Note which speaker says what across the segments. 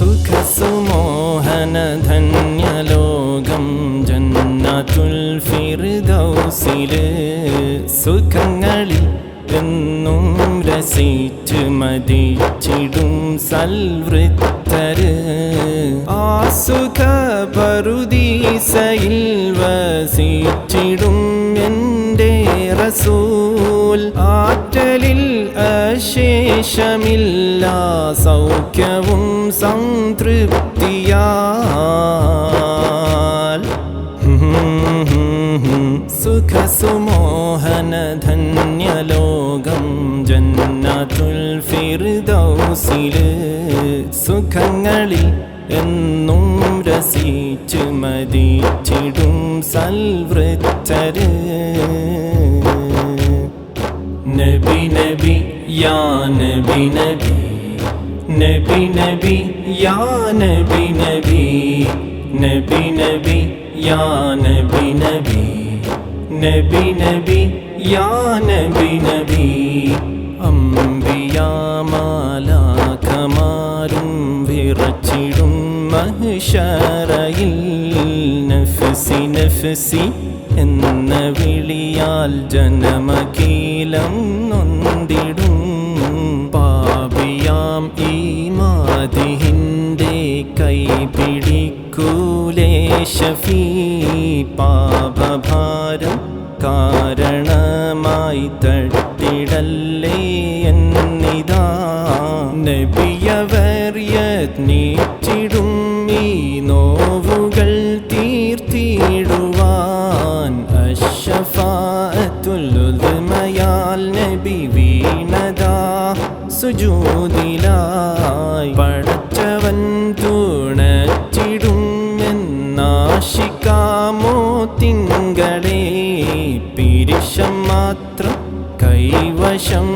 Speaker 1: സുഖസുമോഹന ധന്യലോകം ജന്നത്തുൽ ഫിർദൗസില് സുഖങ്ങളിൽ എന്നും രസിച്ച് മതിച്ചിടും സൽവൃത്തര് ആ സുഖ പറുദീസയിൽ വസിച്ചിടും എൻ്റെ റസൂൽ ആറ്റലിൽ അശേഷമില്ല സൗഖ്യവും സംതൃപ്തിയാൽ സുഖസുമോഹന ധന്യലോകം ജന്നത്തുൽ ഫിർദൗസില് സുഖങ്ങളിൽ എന്നും രസിച്ച് മതിച്ചിടും സൽവൃത്തര് നബി നബി യാ നബി നബി നബി നബി യാ നബി നബി നബി നബി യാ നബി നബി നബി നബി യാ നബി നബി അംബിയാമാലാഖമാരും വിറച്ചിടും മഹ്ശറയിൽ നഫ്സി നഫ്സി എന്ന വിളിയാൽ ജനമഖിലം നൊന്തിടും പാപിയാം ഈ മാതിഹിൻ്റെ കൈ പിടിക്കൂലേ ഷഫീ പാപഭാരം കാരണമായി തട്ടിടല്ലേ എന്നിതാ നബിയവർ യത്നിച്ചിടും ഈ നോവുകൾ തീർത്തിടുവാൻ അശ്ശഫാഅത്തുൽ ഉദ്മയാൽ നബി വീണതാ സുജൂദിലായി പടച്ചവൻ തുണച്ചിടും എന്നാശിക്കാമോ തിങ്കളെ പിരിശം മാത്രം കൈവശം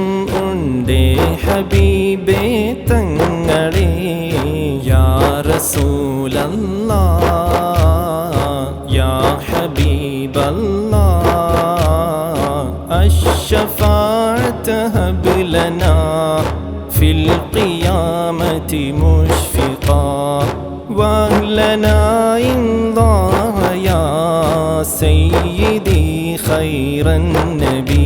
Speaker 1: ഉണ്ടേ ഹബീബേ തങ്ങളെ യാ റസൂലല്ലാഹ് യാ ഹബീബല്ലാഹ് അശ്ശഫാഅത ഹബ് ലനാ ഫിൽ ഖിയാമത്തി മുശ്ഫിഖാ വഅഹ്ലനാ ഇൻദാഹ യാ സയ്യിദി ഖൈറൻ നബി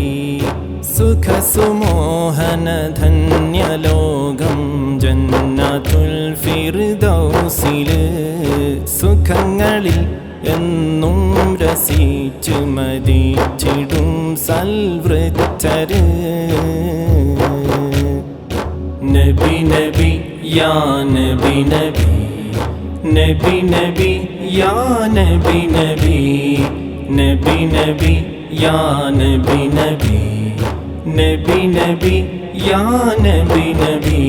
Speaker 1: സുഖസുമോഹന ധന്യലോകം ജന്നത്തുൽ ഫിർദൗസില് സുഖങ്ങളിൽ എന്നും രസിച്ച് മതിച്ചിടും സൽവൃത്തര് നബി നബി യാ നബി നബി നബി നബി യാ നബി നബി നബി നബി യാ നബി നബി നബി നബി യാ നബി നബി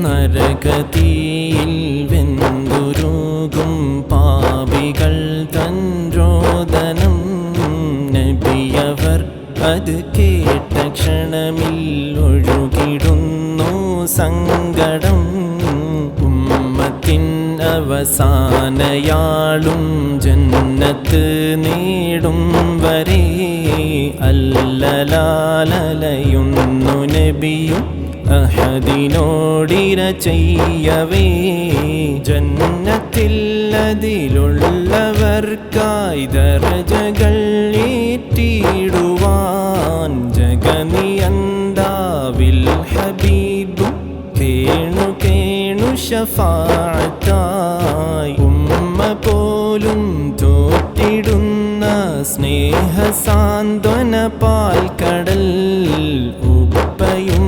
Speaker 1: നരകതീയിൽ വെന്തുരുകും പാപികൾ തൻ രോദനം നബിയവർ അത് കേട്ട ക്ഷണമിൽ ഒഴുകിടുന്നു സങ്കടം ഉമ്മത്തിൻ അവസാനയാളും ജന്നത്ത് നേടും വരെ അല്ലലാലയുന്നു നബിയും അഹദിനോടിര ചെയ്യവേ ജന്നത്തിൽ അതിലുള്ളവർക്കായി ദർജകൾ ഏറ്റിടുവാൻ ജഗനിയന്താവിൽ ഹബീബും കേണു കേണു ശഫാഅത്തായി ഉമ്മ പോലും തോറ്റിടുന്ന സ്നേഹസാന്ത്വന പാൽക്കടൽ ഉപ്പയും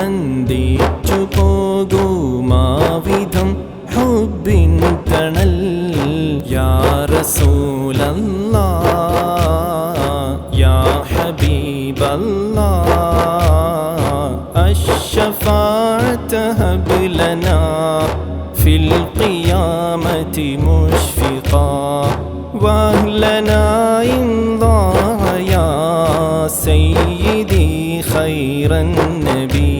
Speaker 1: അന്തിച്ചു പോകുമാവിധം ഹുബ്ബിൻ തണൽ യാ റസൂലല്ലാഹ് യാ ഹബീബല്ലാഹ് അശ്ശഫാഅത ഹബ് ലനാ ഫിൽ ഖിയാമത്തി മുശ്ഫിഖാ വഅഹ്ലനാ ഇൻദാഹ യാ സയ്യിദി ഖൈറൻ നബി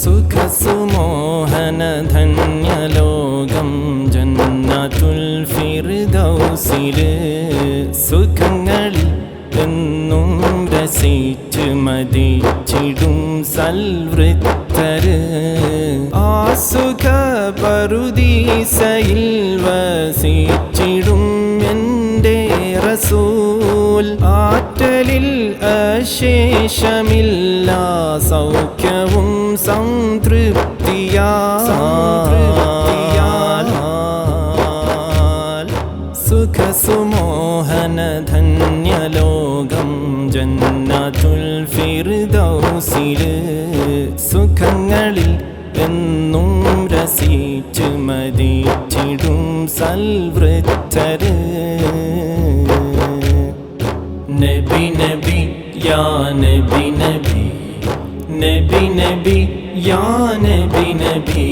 Speaker 1: സുഖസുമോഹന ധന്യലോകം ജന്നത്തുൽ ഫിർദൗസില് സുഖങ്ങളിൽ എന്നും രസിച്ച് മതിച്ചിടും സൽവൃത്തര് ആസുഖ പറുദീസയിൽ വസിച്ചിടും എൻ്റെ റസൂൽ ആറ്റലിൽ അശേഷമില്ല സൗഖ്യവും സംതൃപ്തിയാ സുഖസുമോഹന ധന്യലോകം ജന്നത്തുൽ ഫിർദൗസില് സുഖങ്ങളിൽ എന്നും രസിച്ച് മതിച്ചിടും സൽവൃത്തര് നബി നബി യാ നബി നബി നബി നബി യാ നബി നബി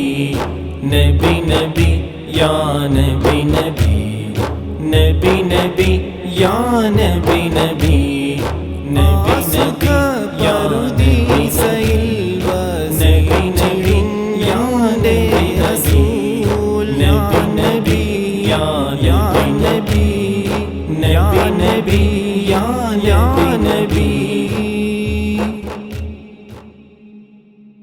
Speaker 1: നബി നബി യാ നബി നബി നബി നബി യാ നബി നബി നബി നബി യാ പറുദീസയിൽ വസിച്ചിടും എൻ്റെ റസൂൽ നബി നബി യാ നബി നബി നബി യാ നബി